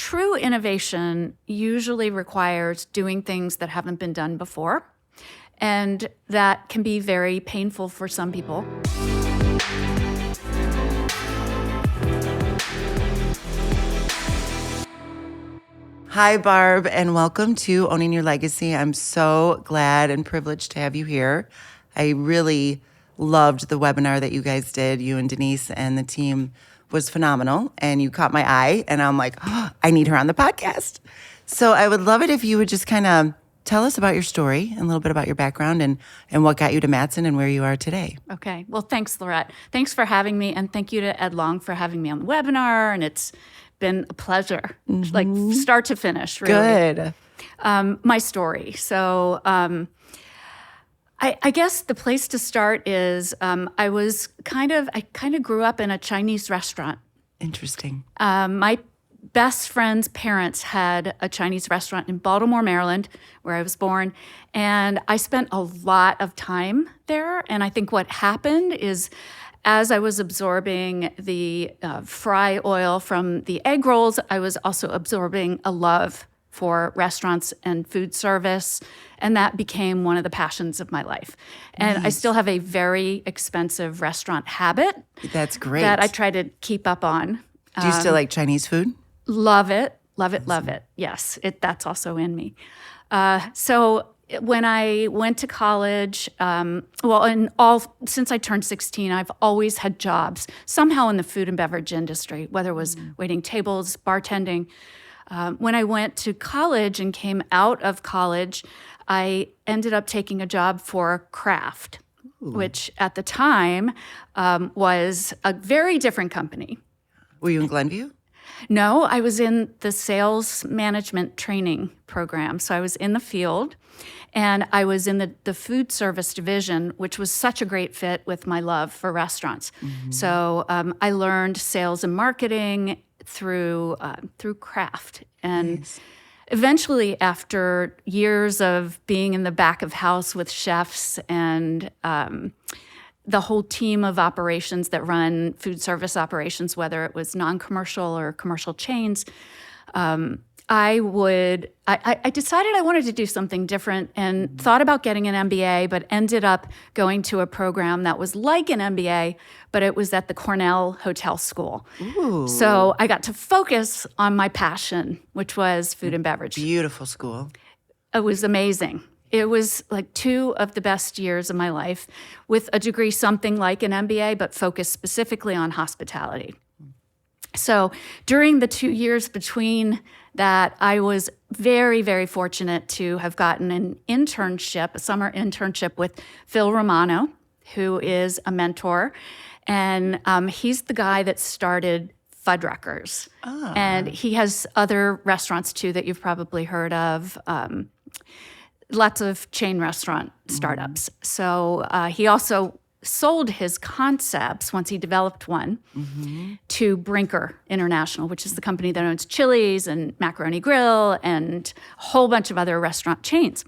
true innovation usually requires doing things that haven't been done before, and that can be very painful for some people. Hi, Barb, and welcome to Owning Your Legacy. I'm so glad and privileged to have you here. I really loved the webinar that you guys did. You and Denise and the team was phenomenal, and you caught my eye, and I'm like, oh, I need her on the podcast. So I would love it if you would just kind of tell us about your story and a little bit about your background and what got you to Mattson and where you are today. Okay. Well, thanks, Laurette. Thanks for having me, and thank you to Ed Long for having me on the webinar, and it's been a pleasure, like start to finish, really. Good. My story. So I guess the place to start is I kind of grew up in a Chinese restaurant. Interesting. My best friend's parents had a Chinese restaurant in Baltimore, Maryland, where I was born. And I spent a lot of time there. And I think what happened is as I was absorbing the fry oil from the egg rolls, I was also absorbing a love for restaurants and food service. And that became one of the passions of my life. And Nice. I still have a very expensive restaurant habit. That's great. That I try to keep up on. Do you still like Chinese food? Love it, love it, love it. Yes, that's also in me. So when I went to college, since I turned 16, I've always had jobs somehow in the food and beverage industry, whether it was waiting tables, bartending. When I went to college and came out of college, I ended up taking a job for Kraft, which at the time was a very different company. Were you in Glenview? No, I was in the sales management training program. So I was in the field, and I was in the food service division, which was such a great fit with my love for restaurants. So I learned sales and marketing through Kraft. And Nice. eventually, after years of being in the back of house with chefs and the whole team of operations that run food service operations, whether it was non-commercial or commercial chains, I decided I wanted to do something different and thought about getting an MBA, but ended up going to a program that was like an MBA, but it was at the Cornell Hotel School. Ooh. So I got to focus on my passion, which was food and beverage. Beautiful school. It was amazing. It was like 2 of the best years of my life with a degree something like an MBA, but focused specifically on hospitality. So during the 2 years between that, I was very, very fortunate to have gotten an internship, a summer internship with Phil Romano, who is a mentor. And he's the guy that started Fuddruckers. And he has other restaurants too that you've probably heard of. Lots of chain restaurant startups. So he also sold his concepts once he developed one to Brinker International, which is the company that owns Chili's and Macaroni Grill and a whole bunch of other restaurant chains.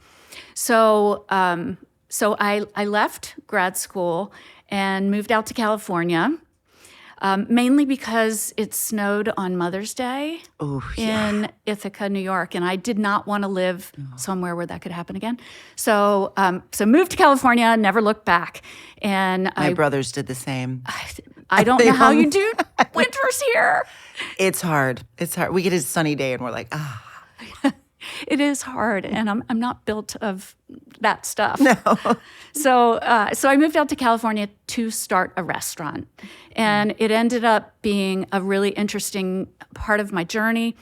So I left grad school and moved out to California, mainly because it snowed on Mother's Day in Ithaca, New York, and I did not want to live somewhere where that could happen again. So moved to California, never looked back. And My brothers did the same. I don't know how you do winters here. It's hard. It's hard. We get a sunny day and we're like, It is hard, and I'm not built of that stuff. No. So I moved out to California to start a restaurant, and it ended up being a really interesting part of my journey.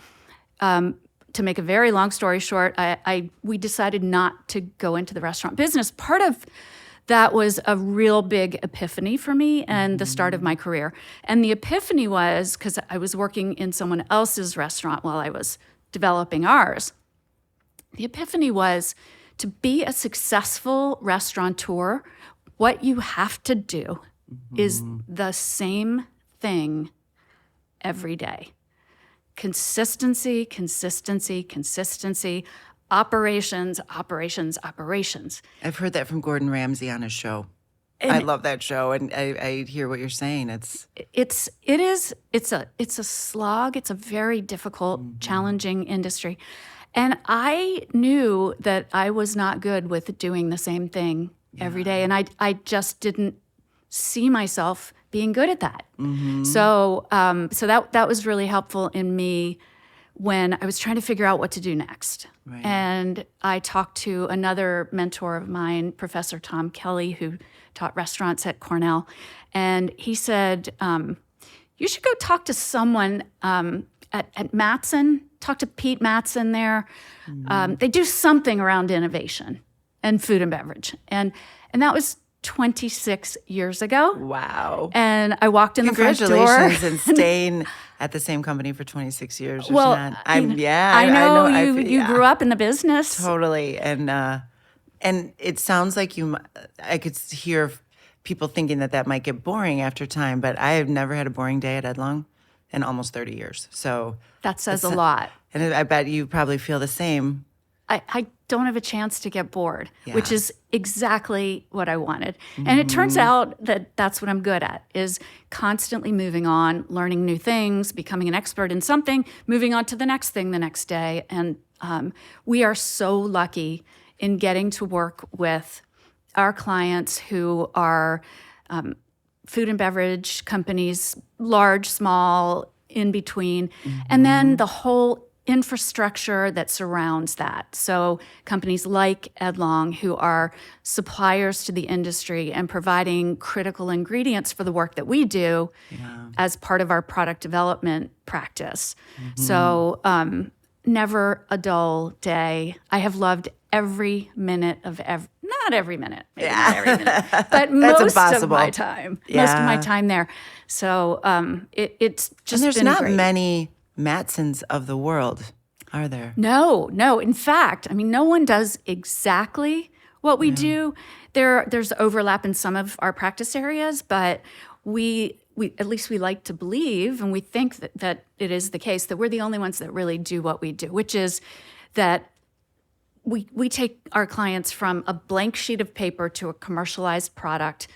To make a very long story short, we decided not to go into the restaurant business. Part of that was a real big epiphany for me and the start of my career. And the epiphany was because I was working in someone else's restaurant while I was developing ours. The epiphany was to be a successful restaurateur, what you have to do is the same thing every day. Consistency, consistency, consistency, operations, operations, operations. I've heard that from Gordon Ramsay on his show. I love that show, and I hear what you're saying. It's a slog. It's a very difficult, challenging industry. And I knew that I was not good with doing the same thing every day. And I just didn't see myself being good at that. So that was really helpful in me when I was trying to figure out what to do next. Right. And I talked to another mentor of mine, Professor Tom Kelly, who taught restaurants at Cornell. And he said, you should go talk to someone at Mattson, talk to Pete Mattson there. They do something around innovation and food and beverage. And that was 26 years ago. Wow. And I walked in the front door. Congratulations and staying at the same company for 26 years. I know you grew up in the business. Totally. And it sounds like I could hear people thinking that might get boring after time, but I have never had a boring day at Edlong in almost 30 years. So that says a lot. And I bet you probably feel the same. I don't have a chance to get bored, which is exactly what I wanted. And it turns out that that's what I'm good at, is constantly moving on, learning new things, becoming an expert in something, moving on to the next thing the next day. And we are so lucky in getting to work with our clients who are food and beverage companies, large, small, in between, and then the whole infrastructure that surrounds that. So companies like Edlong, who are suppliers to the industry and providing critical ingredients for the work that we do as part of our product development practice. So never a dull day. I have loved every minute of not every minute, maybe not every minute, but most of my time. Most of my time there. So it's just and there's been not great. many Mattsons of the world, are there? No. In fact, I mean, no one does exactly what we do. There's overlap in some of our practice areas, but we at least we like to believe, and we think that it is the case, that we're the only ones that really do what we do, which is that we take our clients from a blank sheet of paper to a commercialized product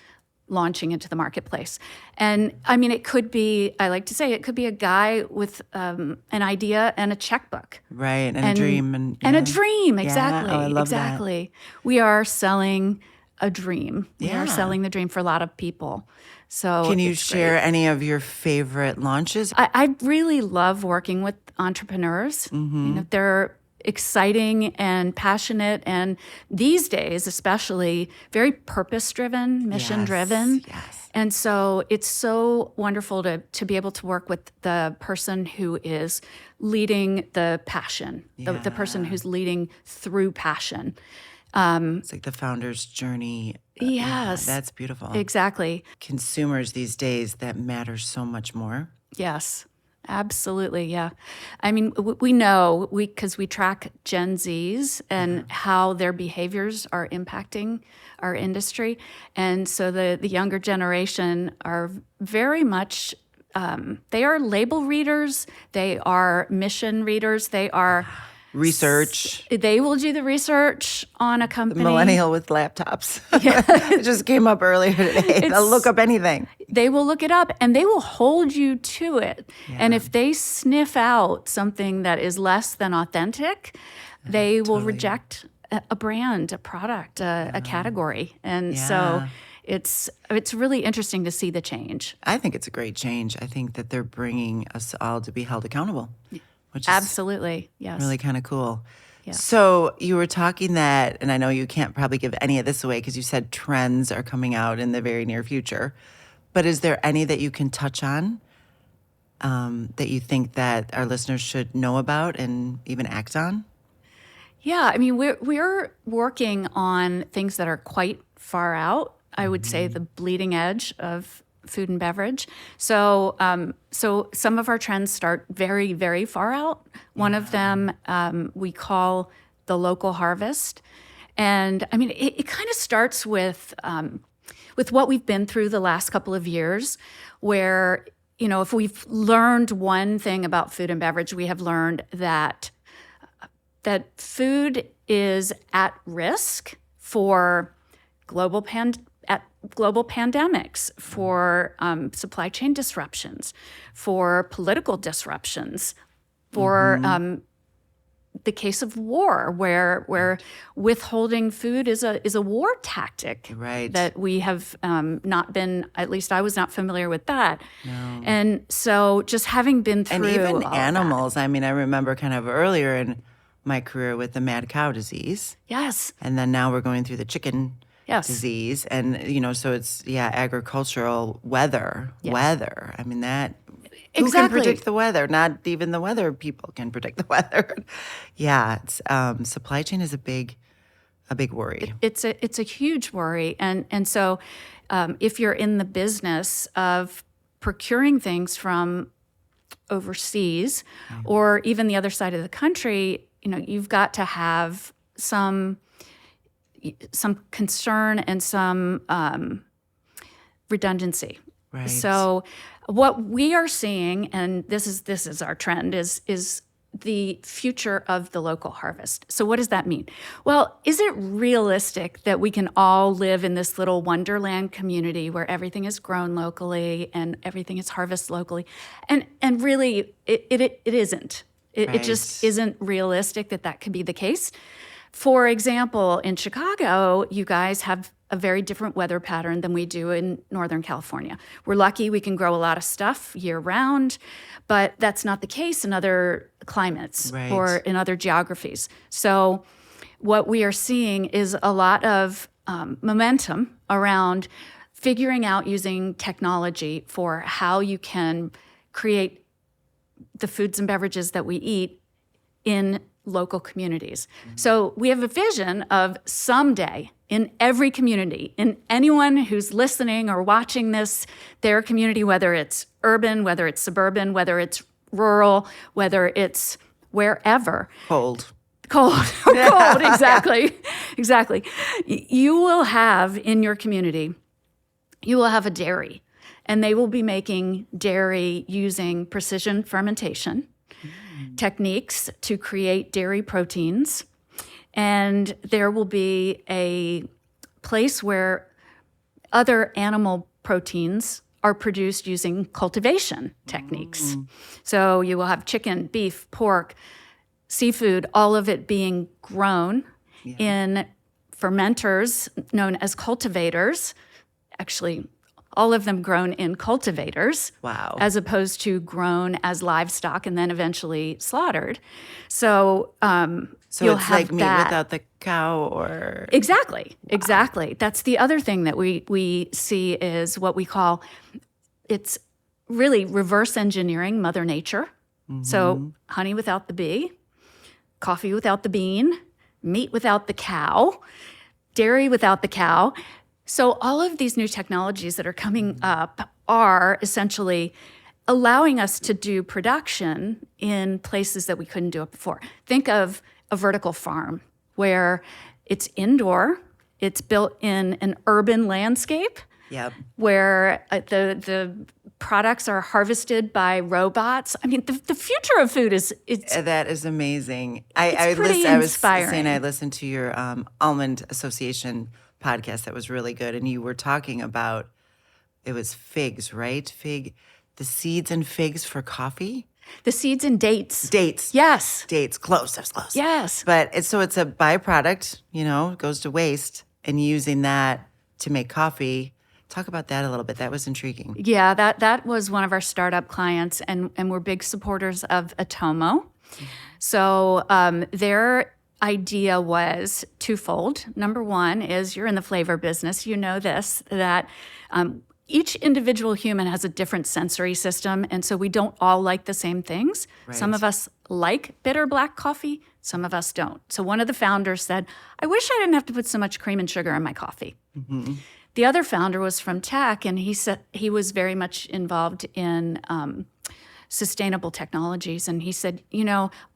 launching into the marketplace. And I mean, it could be, I like to say, it could be a guy with an idea and a checkbook. Right, and a dream. And a dream, exactly. Yeah. Oh, I love exactly. We are selling a dream. We are selling the dream for a lot of people. So Can you share any of your favorite launches? I really love working with entrepreneurs. You know, they're exciting and passionate, and these days especially very purpose-driven, mission-driven. Yes. And so it's so wonderful to be able to work with the person who is leading the passion, the person who's leading through passion. It's like the founder's journey. Yes. That's beautiful. Exactly. Consumers these days, that matters so much more. Yes. Absolutely, yeah. I mean, we know, because we track Gen Zs and how their behaviors are impacting our industry. And so the younger generation are very much, they are label readers, they are mission readers, they are... Research. They will do the research on a company. Millennial with laptops. It just came up earlier today. They'll look up anything. They will look it up and they will hold you to it. Yeah. And if they sniff out something that is less than authentic, they will reject a brand, a product, a category. And so it's really interesting to see the change. I think it's a great change. I think that they're bringing us all to be held accountable. Which is absolutely, yes. Really kind of cool. Yeah. So you were talking that, and I know you can't probably give any of this away because you said trends are coming out in the very near future, but is there any that you can touch on that you think that our listeners should know about and even act on? Yeah, I mean, we're working on things that are quite far out. I would say the bleeding edge of food and beverage. So some of our trends start very, very far out. One of them we call the local harvest. And I mean, it kind of starts with what we've been through the last couple of years, where, you know, if we've learned one thing about food and beverage, we have learned that food is at risk for global pandemics, for supply chain disruptions, for political disruptions, for the case of war, where withholding food is a war tactic. Right. That we have not been, at least I was not familiar with that. No. And so just having been through and even all animals. I mean, I remember kind of earlier in my career with the mad cow disease. Yes. And then now we're going through the chicken disease. And, so it's, agricultural weather. Yes. Weather. I mean, that, Exactly. who can predict the weather? Not even the weather people can predict the weather. It's, supply chain is a big worry. It's a huge worry. And so if you're in the business of procuring things from overseas or even the other side of the country, you've got to have some concern and some redundancy. Right. So what we are seeing, and this is our trend, is the future of the local harvest. So what does that mean? Well, is it realistic that we can all live in this little wonderland community where everything is grown locally and everything is harvested locally? And really, it isn't. It just isn't realistic that could be the case. For example, in Chicago, you guys have a very different weather pattern than we do in Northern California. We're lucky we can grow a lot of stuff year round, but that's not the case in other climates or in other geographies. So what we are seeing is a lot of momentum around figuring out using technology for how you can create the foods and beverages that we eat in local communities. So we have a vision of someday in every community, in anyone who's listening or watching this, their community, whether it's urban, whether it's suburban, whether it's rural, whether it's wherever. Cold, exactly. You will have in your community, you will have a dairy, and they will be making dairy using precision fermentation techniques to create dairy proteins. And there will be a place where other animal proteins are produced using cultivation techniques. So you will have chicken, beef, pork, seafood, all of it being grown in fermenters known as cultivators. Actually, all of them grown in cultivators. Wow. As opposed to grown as livestock and then eventually slaughtered. So So you'll it's have like meat that. without the cow or... Exactly. That's the other thing that we see is what we call, it's really reverse engineering Mother Nature. So honey without the bee, coffee without the bean, meat without the cow, dairy without the cow. So all of these new technologies that are coming up are essentially allowing us to do production in places that we couldn't do it before. Think of a vertical farm where it's indoor, it's built in an urban landscape, where the products are harvested by robots. I mean, the future of food is that is amazing. It's pretty inspiring. I was saying I listened to your Almond Association podcast that was really good, and you were talking about, it was figs, right? The seeds and figs for coffee? The seeds and dates. Dates. Yes. Dates. Close. That was close. Yes. But it's a byproduct, goes to waste, and using that to make coffee. Talk about that a little bit. That was intriguing. Yeah, that was one of our startup clients, and we're big supporters of Atomo. So their idea was twofold. Number one is, you're in the flavor business, you know this, that each individual human has a different sensory system, and so we don't all like the same things. Right. Some of us like bitter black coffee, some of us don't. So one of the founders said, I wish I didn't have to put so much cream and sugar in my coffee. The other founder was from tech, and he said he was very much involved in sustainable technologies. And he said,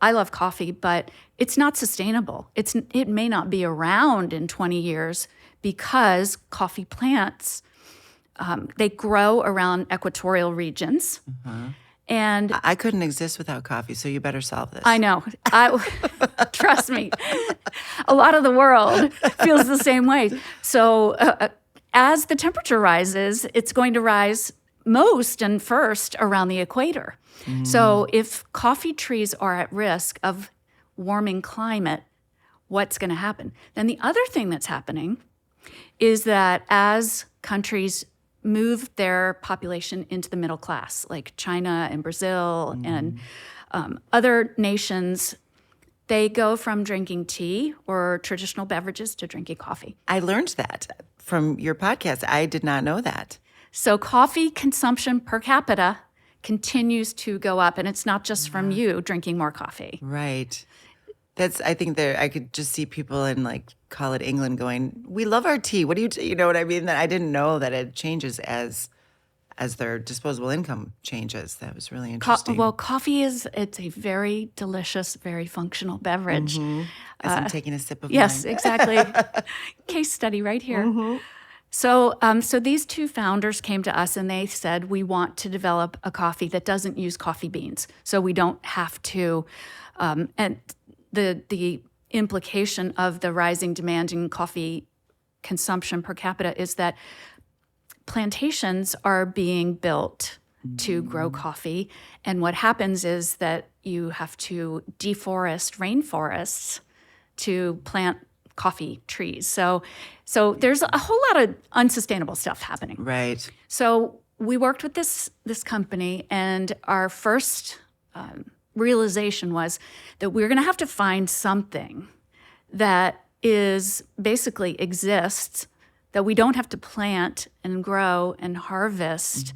I love coffee, but it's not sustainable. It may not be around in 20 years because coffee plants, they grow around equatorial regions. And I couldn't exist without coffee, so you better solve this. I know. Trust me. A lot of the world feels the same way. So as the temperature rises, it's going to rise most and first around the equator. So if coffee trees are at risk of warming climate, what's going to happen? Then the other thing that's happening is that as countries move their population into the middle class, like China and Brazil and other nations, they go from drinking tea or traditional beverages to drinking coffee. I learned that from your podcast. I did not know that. So coffee consumption per capita continues to go up, and it's not just from you drinking more coffee. Right. I think I could just see people in like call it England going, we love our tea. What do you know what I mean? That I didn't know that it changes as their disposable income changes. That was really interesting. Well, coffee it's a very delicious, very functional beverage. As I'm taking a sip of Yes, mine. exactly. Case study right here. So these two founders came to us and they said, we want to develop a coffee that doesn't use coffee beans. So we don't have to, and the implication of the rising demand in coffee consumption per capita is that plantations are being built to grow coffee. And what happens is that you have to deforest rainforests to plant coffee trees. So there's a whole lot of unsustainable stuff happening. Right. So we worked with this company, and our first realization was that we're going to have to find something that is basically exists that we don't have to plant and grow and harvest.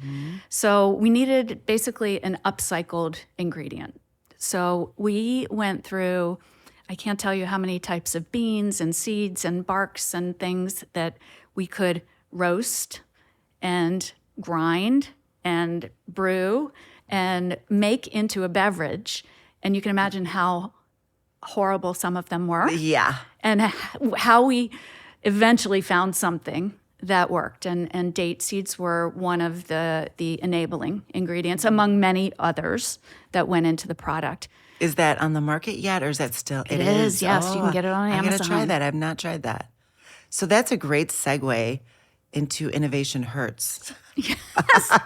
So we needed basically an upcycled ingredient. So we went through, I can't tell you how many types of beans and seeds and barks and things that we could roast and grind and brew and make into a beverage. And you can imagine how horrible some of them were. Yeah. And how we eventually found something that worked. And date seeds were one of the enabling ingredients among many others that went into the product. Is that on the market yet, or is that still? It is, yes. You can get it on Amazon. I got to try that. I've not tried that. So that's a great segue into Innovation Hurts. Yes.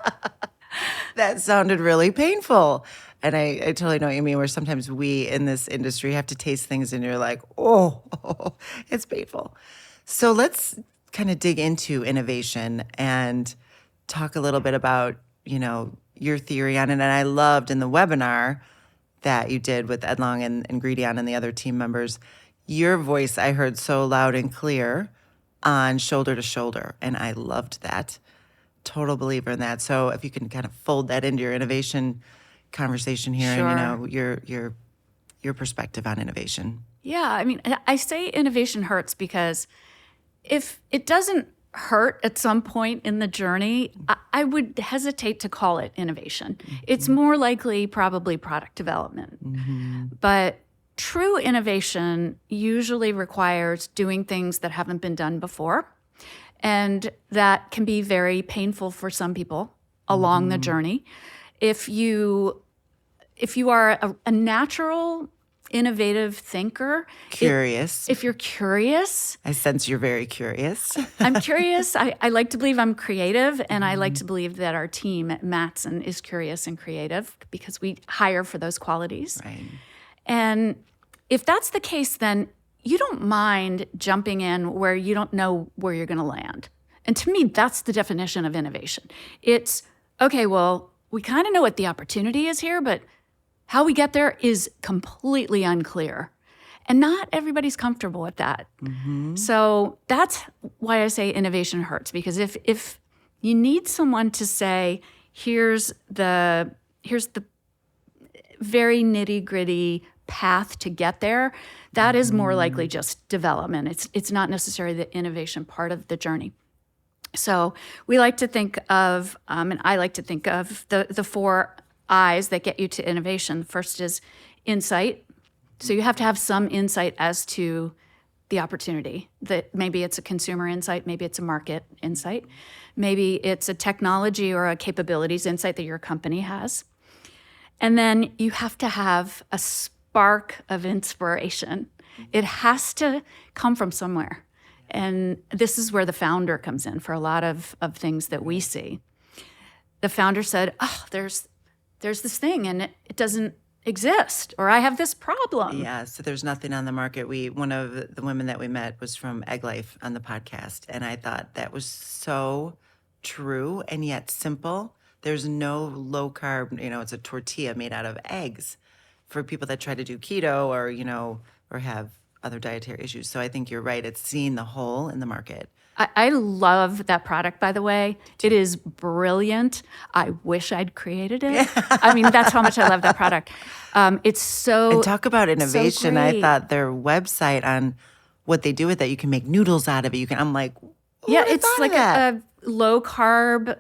That sounded really painful. And I totally know what you mean, where sometimes we in this industry have to taste things and you're like, oh, it's painful. So let's kind of dig into innovation and talk a little bit about, your theory on it. And I loved in the webinar that you did with Ed Long and Greedion and the other team members, your voice I heard so loud and clear on shoulder to shoulder. And I loved that. Total believer in that. So if you can kind of fold that into your innovation conversation here, Sure. and your perspective on innovation. Yeah, I mean, I say innovation hurts because if it doesn't hurt at some point in the journey, I would hesitate to call it innovation. It's more likely probably product development. But true innovation usually requires doing things that haven't been done before. And that can be very painful for some people along the journey. If you are a natural, innovative thinker, Curious. if you're curious, I sense you're very curious. I'm curious. I like to believe I'm creative, and I like to believe that our team at Mattson is curious and creative because we hire for those qualities. Right. And if that's the case, then you don't mind jumping in where you don't know where you're going to land. And to me, that's the definition of innovation. It's, okay, well, we kind of know what the opportunity is here, but how we get there is completely unclear. And not everybody's comfortable with that. So that's why I say innovation hurts, because if you need someone to say, here's the very nitty-gritty path to get there, that is more likely just development. It's not necessarily the innovation part of the journey. So we like to think of, and I like to think of the 4 I's that get you to innovation. First is insight. So you have to have some insight as to the opportunity. That maybe it's a consumer insight, maybe it's a market insight, maybe it's a technology or a capabilities insight that your company has. And then you have to have a spark of inspiration. It has to come from somewhere. And this is where the founder comes in for a lot of things that we see. The founder said, oh, there's this thing and it doesn't exist, or I have this problem. Yeah, so there's nothing on the market. One of the women that we met was from Egg Life on the podcast, and I thought that was so true and yet simple. There's no low carb, it's a tortilla made out of eggs for people that try to do keto or, or have other dietary issues. So I think you're right. It's seeing the hole in the market. I love that product, by the way. It is brilliant. I wish I'd created it. I mean, that's how much I love that product. It's so And talk about innovation. so I great. thought their website on what they do with that, you can make noodles out of it. I'm like, Yeah, it's like a low carb,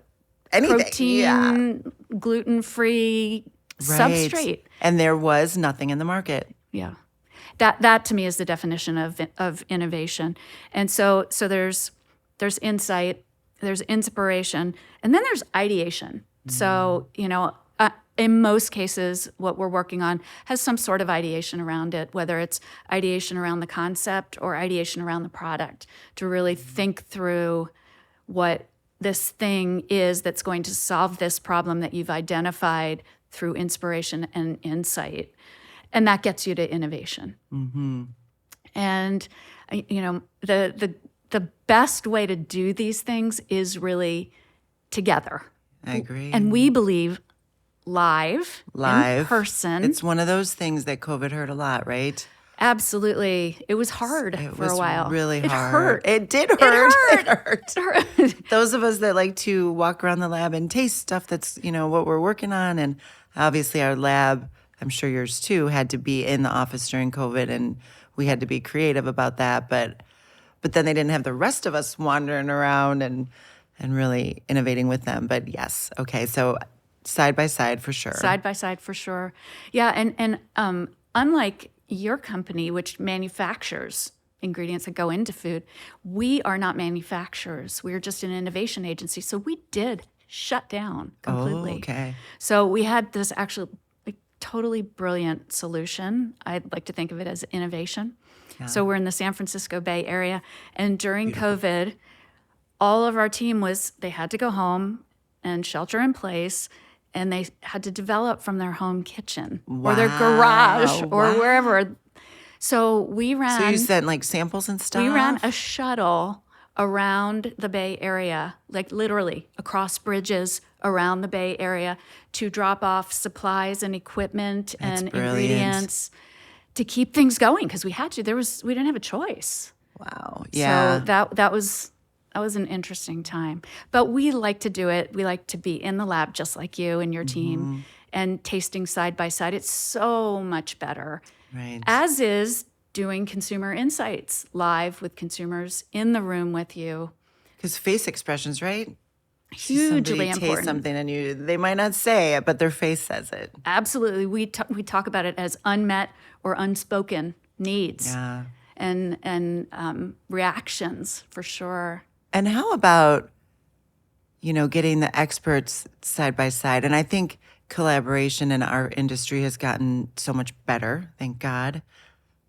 anything. protein, Yeah. gluten-free Right. substrate. And there was nothing in the market. Yeah. That to me is the definition of innovation. And so there's insight, there's inspiration, and then there's ideation. So, in most cases, what we're working on has some sort of ideation around it, whether it's ideation around the concept or ideation around the product, to really think through what this thing is that's going to solve this problem that you've identified through inspiration and insight. And that gets you to innovation. Mm-hmm. And, the best way to do these things is really together. I agree. And we believe live, in person. It's one of those things that COVID hurt a lot, right? Absolutely. It was hard for a while. It was really It hard. hurt. It did hurt. It It hurt. Those of us that like to walk around the lab and taste stuff that's, what we're working on. And obviously our lab, I'm sure yours too, had to be in the office during COVID, and we had to be creative about that. But then they didn't have the rest of us wandering around and really innovating with them. But yes, okay, so side by side for sure. Side by side for sure. Yeah, and unlike your company, which manufactures ingredients that go into food, we are not manufacturers. We're just an innovation agency. So we did shut down completely. Oh, okay. So we had this actually totally brilliant solution. I'd like to think of it as innovation. Yeah. So we're in the San Francisco Bay Area. And during COVID, all of our team they had to go home and shelter in place. And they had to develop from their home kitchen or their garage or wherever. So we ran. So you sent samples and stuff? We ran a shuttle around the Bay Area, literally across bridges around the Bay Area, to drop off supplies and equipment and ingredients to keep things going, because we had to. We didn't have a choice. Wow. Yeah. So that was an interesting time. But we like to do it. We like to be in the lab just like you and your team and tasting side by side. It's so much better. Right. As is doing consumer insights live with consumers in the room with you. Because face expressions, right? Hugely important. Taste something and they might not say it, but their face says it. Absolutely. We talk about it as unmet or unspoken needs and reactions for sure. And how about, getting the experts side by side? And I think collaboration in our industry has gotten so much better, thank God.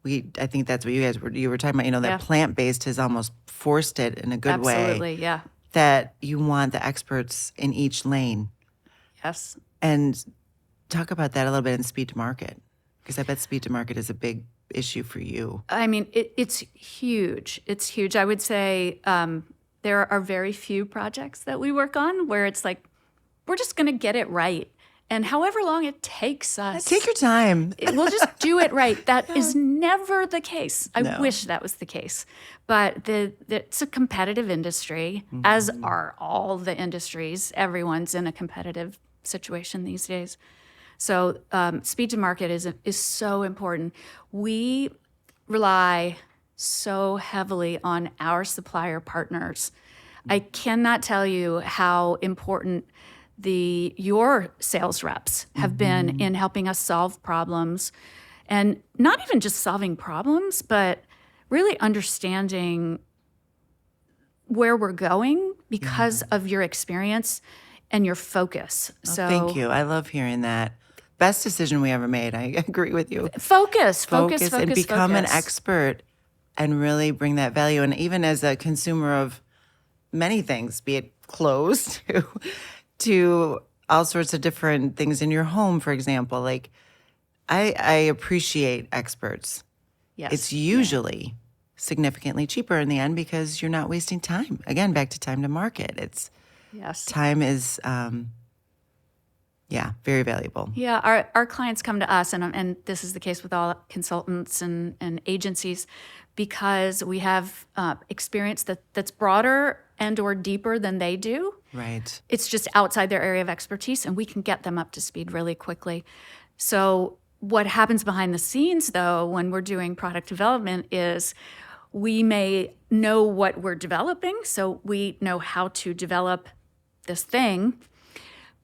I think that's what you were talking about, that plant-based has almost forced it in a good way. Absolutely, yeah. That you want the experts in each lane. Yes. And talk about that a little bit in speed to market, because I bet speed to market is a big issue for you. I mean, it's huge. It's huge. I would say there are very few projects that we work on where it's we're just going to get it right. And however long it takes us. Take your time. We'll just do it right. That is never the case. I wish that was the case. But it's a competitive industry, as are all the industries. Everyone's in a competitive situation these days. So speed to market is so important. We rely so heavily on our supplier partners. I cannot tell you how important your sales reps have been in helping us solve problems, and not even just solving problems, but really understanding where we're going because of your experience and your focus. So thank you. I love hearing that. Best decision we ever made. I agree with you. Focus and become an expert and really bring that value. And even as a consumer of many things, be it clothes to all sorts of different things in your home, for example, like I appreciate experts. Yes. It's usually significantly cheaper in the end because you're not wasting time. Again, back to time to market. It's Yes. time is, very valuable. Yeah, our clients come to us, and this is the case with all consultants and agencies, because we have experience that's broader and or deeper than they do. Right. It's just outside their area of expertise, and we can get them up to speed really quickly. So what happens behind the scenes, though, when we're doing product development is we may know what we're developing, so we know how to develop this thing,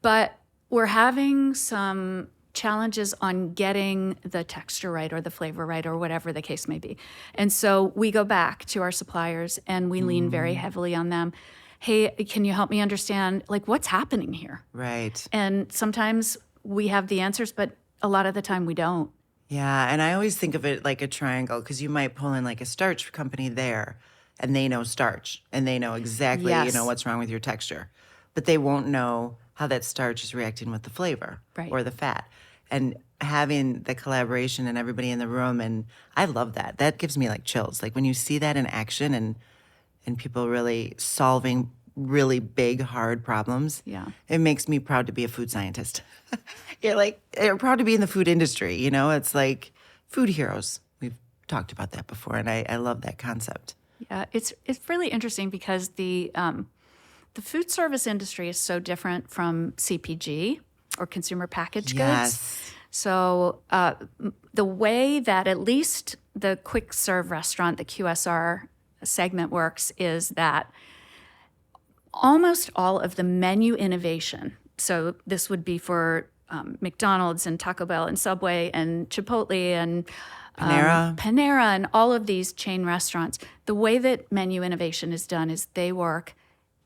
but we're having some challenges on getting the texture right or the flavor right or whatever the case may be. And so we go back to our suppliers and we lean very heavily on them. Hey, can you help me understand, like, what's happening here? Right. And sometimes we have the answers, but a lot of the time we don't. Yeah, and I always think of it like a triangle because you might pull in like a starch company there and they know starch and they know exactly, Yes. what's wrong with your texture. But they won't know how that starch is reacting with the flavor Right. or the fat. And having the collaboration and everybody in the room, and I love that. That gives me like chills. Like when you see that in action and people really solving really big, hard problems. Yeah. It makes me proud to be a food scientist. You're proud to be in the food industry, It's like food heroes. We've talked about that before, and I love that concept. Yeah, it's really interesting because the food service industry is so different from CPG or consumer packaged goods. Yes. So the way that at least the quick serve restaurant, the QSR segment works is that almost all of the menu innovation, so this would be for McDonald's and Taco Bell and Subway and Chipotle and Panera and all of these chain restaurants, the way that menu innovation is done is they work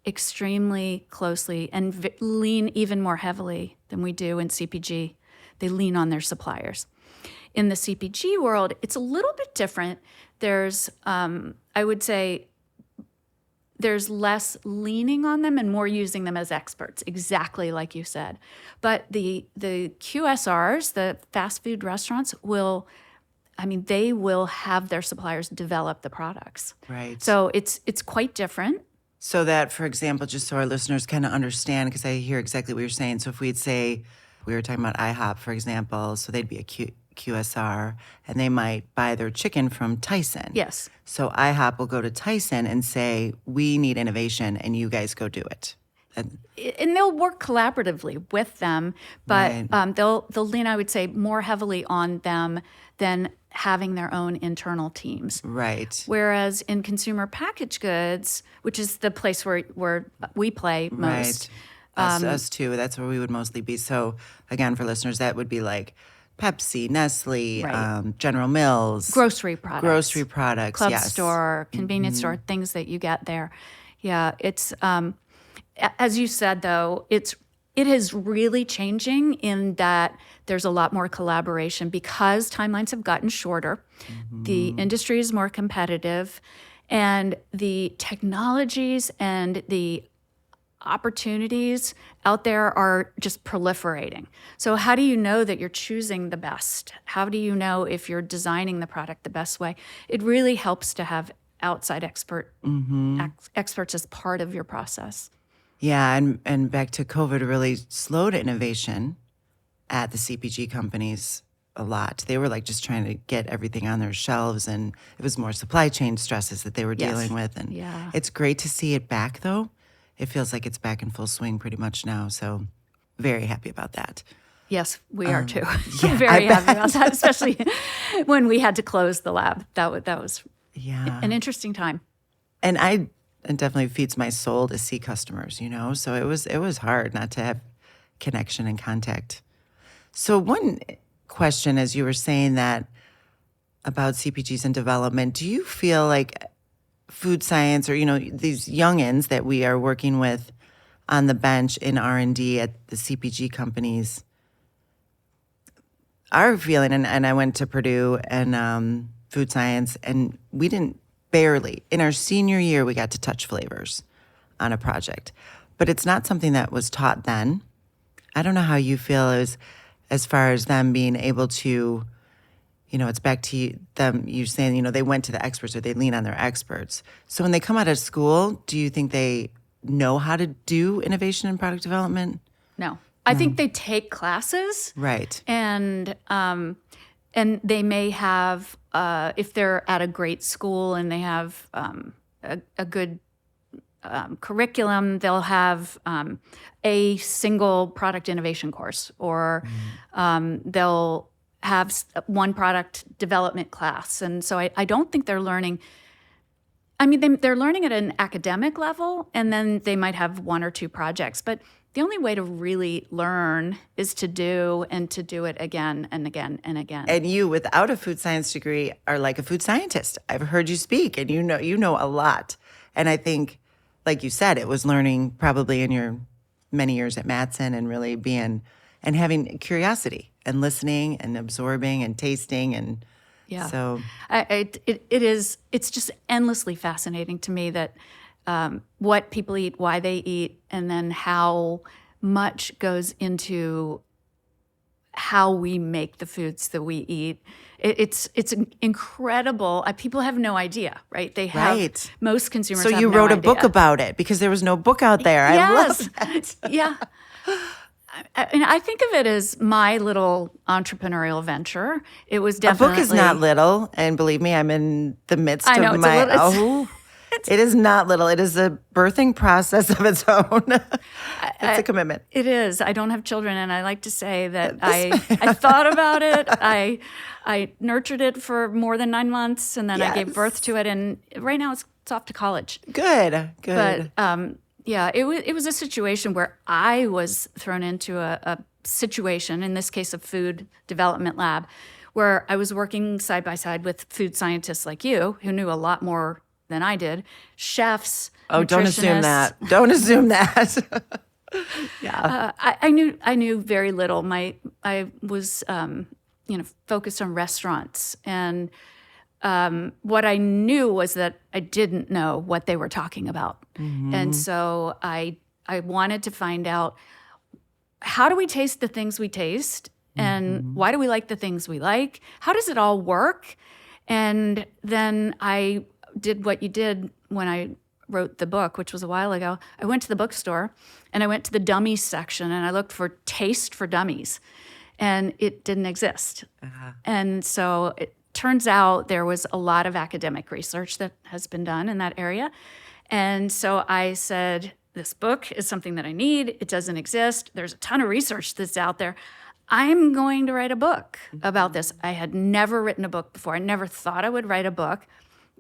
extremely closely and lean even more heavily than we do in CPG. They lean on their suppliers. In the CPG world, it's a little bit different. There's, I would say, there's less leaning on them and more using them as experts, exactly like you said. But the QSRs, the fast food restaurants, they will have their suppliers develop the products. Right. So it's quite different. So that, for example, just so our listeners kind of understand, because I hear exactly what you're saying. So if we'd say, we were talking about IHOP, for example, so they'd be a QSR, and they might buy their chicken from Tyson. Yes. So IHOP will go to Tyson and say, we need innovation, and you guys go do it. And they'll work collaboratively with them, but Right. they'll lean, I would say, more heavily on them than having their own internal teams. Right. Whereas in consumer packaged goods, which is the place where we play most, Right. Us too. That's where we would mostly be. So again, for listeners, that would be like Pepsi, Nestle, Right. General Mills. grocery products, club yes. store, convenience store, things that you get there. Yeah, it's as you said though, it is really changing in that there's a lot more collaboration because timelines have gotten shorter. The industry is more competitive, and the technologies and the opportunities out there are just proliferating. So how do you know that you're choosing the best? How do you know if you're designing the product the best way? It really helps to have outside experts as part of your process. Yeah, and back to COVID really slowed innovation at the CPG companies a lot. They were like just trying to get everything on their shelves, and it was more supply chain stresses that they were dealing with. And Yeah. it's great to see it back, though. It feels like it's back in full swing pretty much now. So very happy about that. Yes, we are too. yeah, Very I happy about that, especially when we had to close the lab. That was Yeah. an interesting time. And it definitely feeds my soul to see customers, So it was hard not to have connection and contact. So one question, as you were saying that about CPGs and development, do you feel like food science or, these youngins that we are working with on the bench in R&D at the CPG companies are feeling, and I went to Purdue and food science, and we didn't barely. In our senior year, we got to touch flavors on a project, but it's not something that was taught then. I don't know how you feel as far as them being able to, it's back to them, you saying, they went to the experts or they lean on their experts. So when they come out of school, do you think they know how to do innovation and product development? No. I think they take classes. Right. And they may have, if they're at a great school and they have a good curriculum, they'll have a single product innovation course, or they'll have one product development class. And so I don't think they're learning. I mean, they're learning at an academic level, and then they might have one or two projects. But the only way to really learn is to do it again and again and again. And you, without a food science degree, are like a food scientist. I've heard you speak, and you know a lot. And I think, like you said, it was learning probably in your many years at Mattson, and really being and having curiosity and listening and absorbing and tasting, and so it's just endlessly fascinating to me that what people eat, why they eat, and then how much goes into how we make the foods that we eat. It's incredible. People have no idea, right? They have most consumers. So have you no wrote a idea. book about it because there was no book out there. Yes. I love that. Yeah. And I think of it as my little entrepreneurial venture. It was definitely A book is not little, and believe me, I'm in the midst I know, of it's my. a little, It is not little. It is a birthing process of its own. It's a commitment. It is. I don't have children, and I like to say that I thought about it. I nurtured it for more than 9 months, and then I gave birth to it. And right now, it's off to college. Good. But it was a situation where I was thrown into a situation, in this case, a food development lab, where I was working side by side with food scientists like you, who knew a lot more than I did, chefs. Oh, don't assume that. Don't assume that. Yeah. I knew very little. I was focused on restaurants, and what I knew was that I didn't know what they were talking about, and so I wanted to find out, how do we taste the things we taste, and why do we like the things we like? How does it all work? And then I did what you did when I wrote the book, which was a while ago. I went to the bookstore and I went to the dummies section and I looked for Taste for Dummies, and it didn't exist. And so it turns out there was a lot of academic research that has been done in that area. And so I said, this book is something that I need. It doesn't exist. There's a ton of research that's out there. I'm going to write a book about this. I had never written a book before. I never thought I would write a book.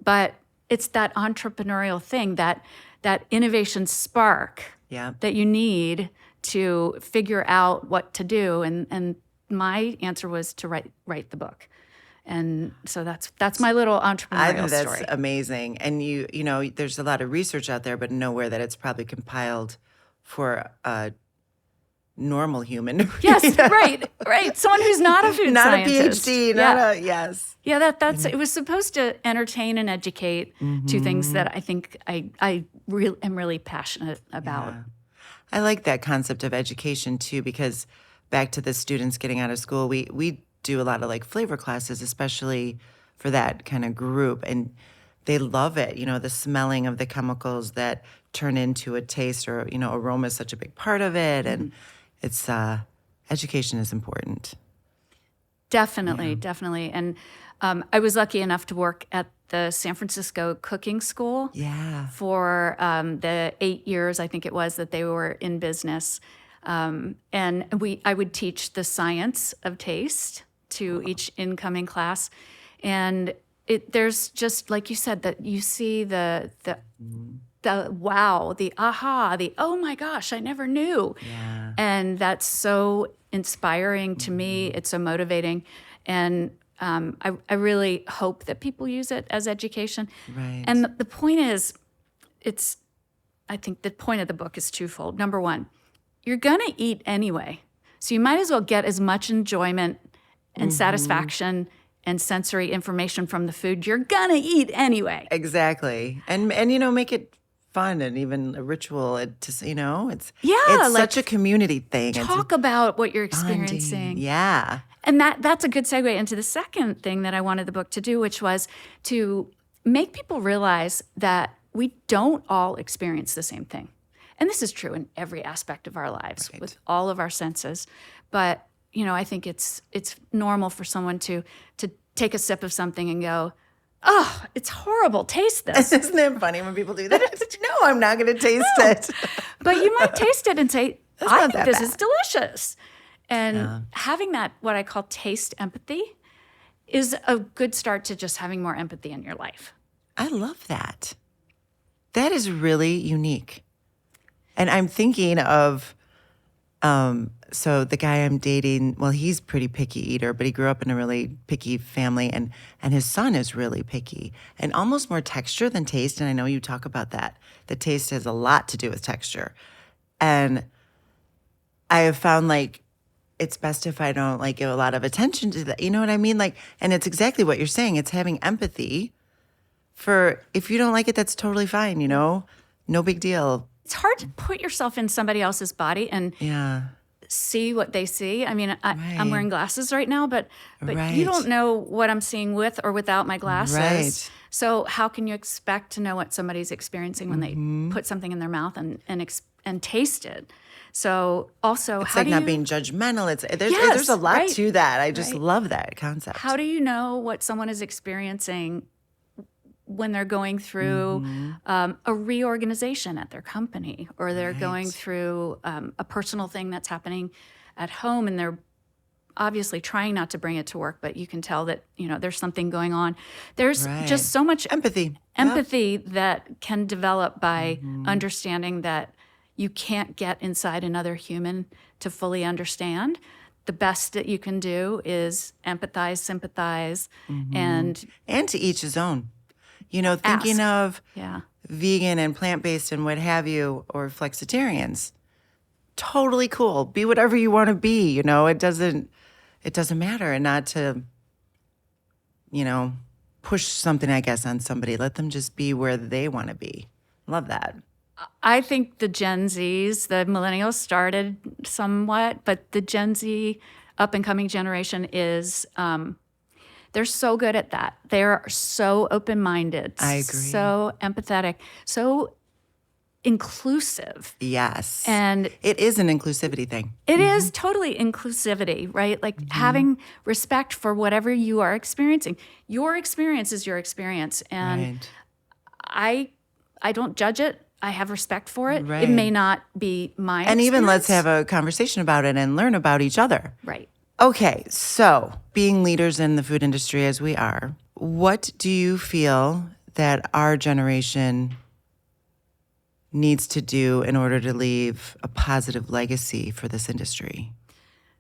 But it's that entrepreneurial thing, that innovation spark that you need to figure out what to do. And my answer was to write the book. And so that's my little entrepreneurial I think that's story. amazing. And you know, there's a lot of research out there, but nowhere that it's probably compiled for a normal human. Yes, right. Someone who's not a food scientist. Not a PhD, yes. Yeah, that's it was supposed to entertain and educate two things that I think I am really passionate about. Yeah. I like that concept of education too, because back to the students getting out of school, we do a lot of like flavor classes, especially for that kind of group, and they love it. You know, the smelling of the chemicals that turn into a taste, or aroma is such a big part of it, and it's education is important. Definitely. And I was lucky enough to work at the San Francisco Cooking School for the 8 years, I think it was, that they were in business. And I would teach the science of taste to each incoming class. And there's just, like you said, that you see the wow, the aha, the oh my gosh, I never knew. Yeah. And that's so inspiring to me. It's so motivating. And I really hope that people use it as education. Right. And the point is, I think the point of the book is twofold. Number one, you're going to eat anyway. So you might as well get as much enjoyment and satisfaction and sensory information from the food you're gonna eat anyway. Exactly. And make it fun and even a ritual. It's like, such a community thing. Talk about what you're Bonding. experiencing. Yeah. And that's a good segue into the second thing that I wanted the book to do, which was to make people realize that we don't all experience the same thing. And this is true in every aspect of our lives with all of our senses. But, I think it's normal for someone to take a sip of something and go, oh, it's horrible. Taste this. Isn't it funny when people do that? No, I'm not going to taste it. But you might taste it and say, I not think that this bad. is delicious. And having that, what I call taste empathy, is a good start to just having more empathy in your life. I love that. That is really unique. And I'm thinking of, so the guy I'm dating, well, he's pretty picky eater, but he grew up in a really picky family, and his son is really picky and almost more texture than taste. And I know you talk about that. The taste has a lot to do with texture. And I have found it's best if I don't give a lot of attention to that. You know what I mean? And it's exactly what you're saying. It's having empathy for, if you don't like it, that's totally fine, no big deal. It's hard to put yourself in somebody else's body and see what they see. I mean, I'm wearing glasses right now, but you don't know what I'm seeing with or without my glasses. Right. So how can you expect to know what somebody's experiencing when they put something in their mouth and taste it? So also, it's not being judgmental. There's a lot to that. I just love that concept. How do you know what someone is experiencing when they're going through a reorganization at their company, or they're going through a personal thing that's happening at home, and they're obviously trying not to bring it to work, but you can tell that there's something going on. There's just so much empathy that can develop by understanding that you can't get inside another human to fully understand. The best that you can do is empathize, sympathize, and to each his own. Thinking of vegan and plant-based and what have you, or flexitarians, totally cool. Be whatever you want to be. It doesn't matter, and not to, push something, I guess, on somebody. Let them just be where they want to be. Love that. I think the Gen Zs, the millennials started somewhat, but the Gen Z up-and-coming generation is, they're so good at that. They're so open-minded. I agree. So empathetic, so inclusive. Yes. And it is an inclusivity thing. It is totally inclusivity, right? Having respect for whatever you are experiencing. Your experience is your experience. And I don't judge it. I have respect for it. Right. It may not be my experience. And even let's have a conversation about it and learn about each other. Right. Okay, so being leaders in the food industry as we are, what do you feel that our generation needs to do in order to leave a positive legacy for this industry?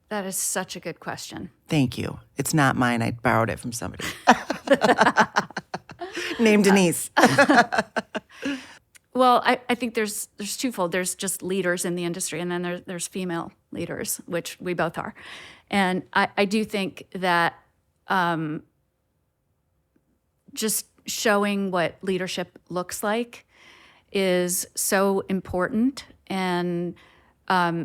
That is such a good question. Thank you. It's not mine. I borrowed it from somebody. Named Denise. Well, I think there's twofold. There's just leaders in the industry, and then there's female leaders, which we both are. And I do think that just showing what leadership looks like is so important. And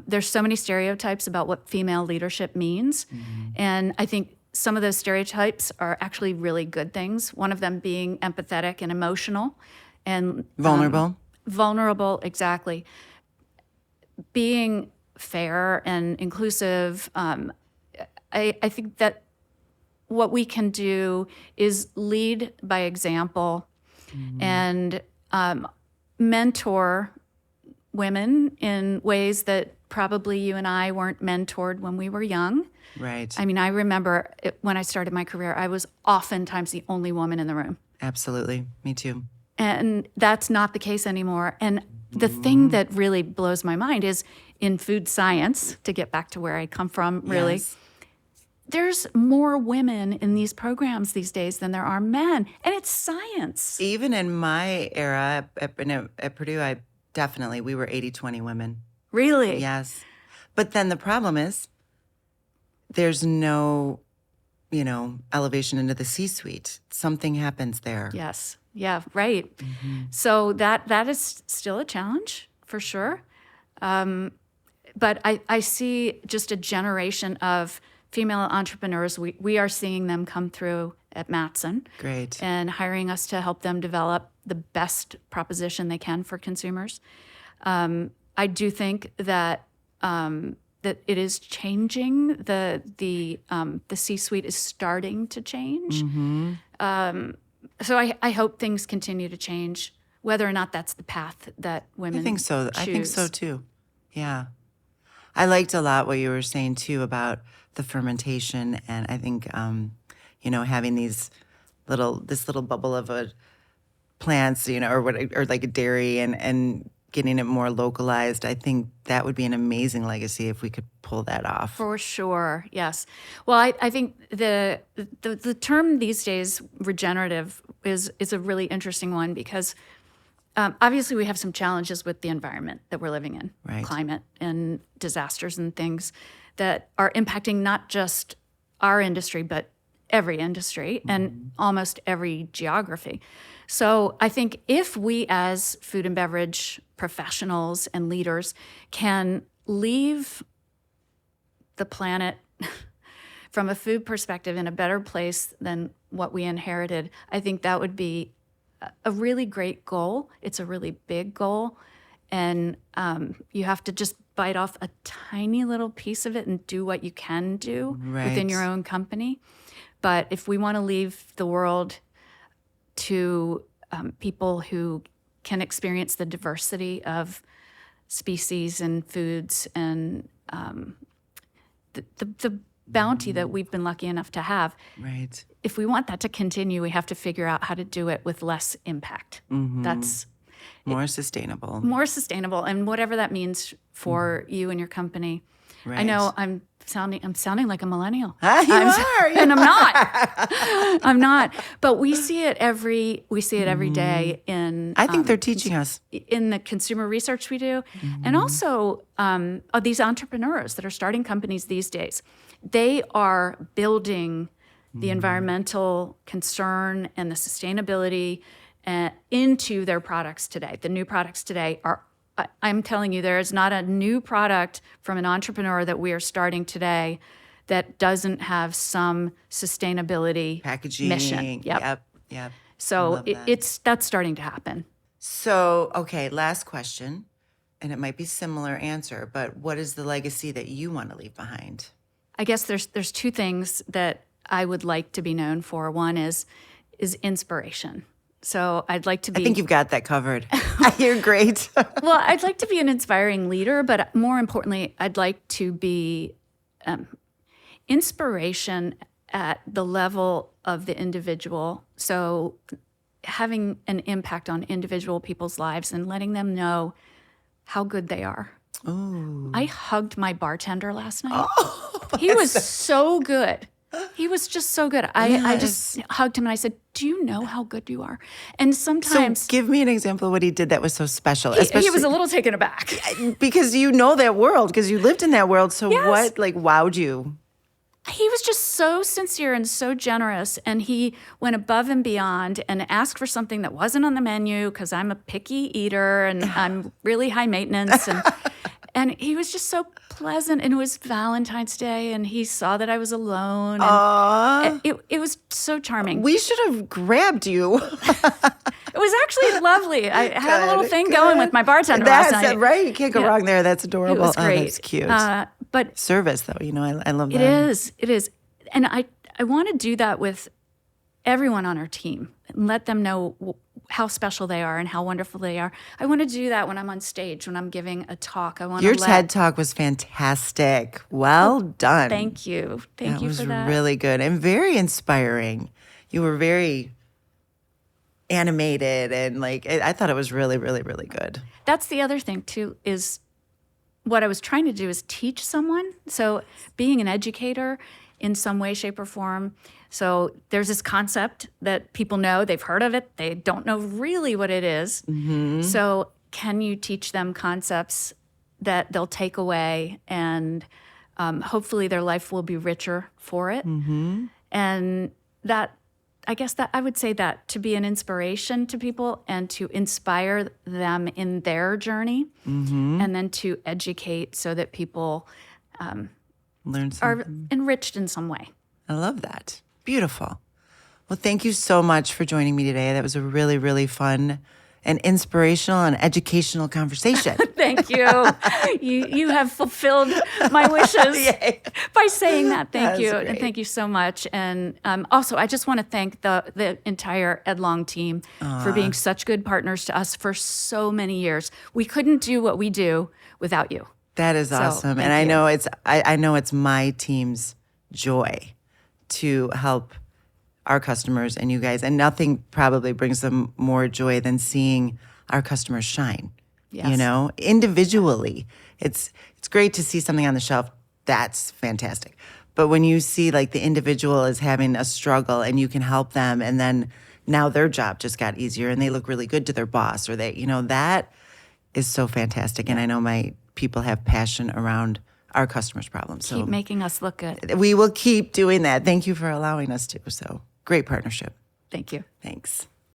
there's so many stereotypes about what female leadership means. And I think some of those stereotypes are actually really good things. One of them being empathetic and emotional. And vulnerable, exactly. Being fair and inclusive. I think that what we can do is lead by example and mentor women in ways that probably you and I weren't mentored when we were young. Right. I mean, I remember when I started my career, I was oftentimes the only woman in the room. Absolutely. Me too. And that's not the case anymore. And the thing that really blows my mind is in food science, to get back to where I come from, really, there's more women in these programs these days than there are men. And it's science. Even in my era at Purdue, we were 80-20 women. Really? Yes. But then the problem is there's no elevation into the C-suite. Something happens there. Yes. Yeah, right. So that is still a challenge for sure. But I see just a generation of female entrepreneurs. We are seeing them come through at Mattson. Great. And hiring us to help them develop the best proposition they can for consumers. I do think that that it is changing. The C-suite is starting to change. So I hope things continue to change, whether or not that's the path that women I think so. choose. I think so too. Yeah. I liked a lot what you were saying too about the fermentation, and I think having this little bubble of a plants, or like a dairy, and getting it more localized. I think that would be an amazing legacy if we could pull that off. For sure, yes. Well, I think the term these days, regenerative, is a really interesting one because obviously we have some challenges with the environment that we're living in, Right. climate and disasters and things that are impacting not just our industry, but every industry and almost every geography. So I think if we as food and beverage professionals and leaders can leave the planet from a food perspective in a better place than what we inherited, I think that would be a really great goal. It's a really big goal. And you have to just bite off a tiny little piece of it and do what you can do within your own company. But if we want to leave the world to people who can experience the diversity of species and foods and the bounty that we've been lucky enough to have, Right. if we want that to continue, we have to figure out how to do it with less impact. That's More sustainable. more sustainable, and whatever that means for you and your company. Right. I know I'm sounding like a millennial. You are. And I'm not. I'm not. But we see it every day in I think they're teaching us. in the consumer research we do, and also these entrepreneurs that are starting companies these days. They are building the environmental concern and the sustainability into their products today. The new products today are, I'm telling you, there is not a new product from an entrepreneur that we are starting today that doesn't have some sustainability Packaging. mission. Yep. So Love that. that's starting to happen. So, okay, last question, and it might be similar answer, but what is the legacy that you want to leave behind? I guess there's two things that I would like to be known for. One is inspiration. So I'd like to be. I think you've got that covered. You're great. Well, I'd like to be an inspiring leader, but more importantly, I'd like to be inspiration at the level of the individual. So having an impact on individual people's lives and letting them know how good they are. Ooh. I hugged my bartender last night. He was so good. He was just so good. I just hugged him and I said, "Do you know how good you are?" And sometimes So give me an example of what he did that was so special. he was a little taken aback. Because you know that world, because you lived in that world. So Yes. what wowed you? He was just so sincere and so generous, and he went above and beyond and asked for something that wasn't on the menu because I'm a picky eater and I'm really high maintenance. And he was just so pleasant, and it was Valentine's Day, and he saw that I was alone. And it was so charming. We should have grabbed you. It was actually lovely. I had a little thing going with my bartender last That's night. right. You can't go Yeah. wrong there. That's adorable. It was great. Oh, that's cute. But Service, though, I love that. it is. And I want to do that with everyone on our team and let them know how special they are and how wonderful they are. I want to do that when I'm on stage, when I'm giving a talk. I want Your to let. TED Talk was fantastic. Well done. Thank you. Thank you for that. That was really good and very inspiring. You were very animated and I thought it was really, really, really good. That's the other thing too, is what I was trying to do is teach someone. So being an educator in some way, shape, or form. So there's this concept that people know, they've heard of it, they don't know really what it is. So can you teach them concepts that they'll take away and hopefully their life will be richer for it? And that, I guess that I would say that to be an inspiration to people and to inspire them in their journey, and then to educate so that people Learn are something. enriched in some way. I love that. Beautiful. Well, thank you so much for joining me today. That was a really, really fun and inspirational and educational conversation. Thank you. You have fulfilled my wishes by saying that. Thank you. great. And thank you so much. And also, I just want to thank the entire Edlong team for being such good partners to us for so many years. We couldn't do what we do without you. That is awesome. thank And I you. know I know it's my team's joy to help our customers and you guys. And nothing probably brings them more joy than seeing our customers shine. You Yes. know, individually. It's great to see something on the shelf. That's fantastic. But when you see like the individual is having a struggle and you can help them, and then now their job just got easier and they look really good to their boss, or they, that is so fantastic. And I know my people have passion around our customers' problems. So Keep making us look good. we will keep doing that. Thank you for allowing us to. So great partnership. Thank you. Thanks.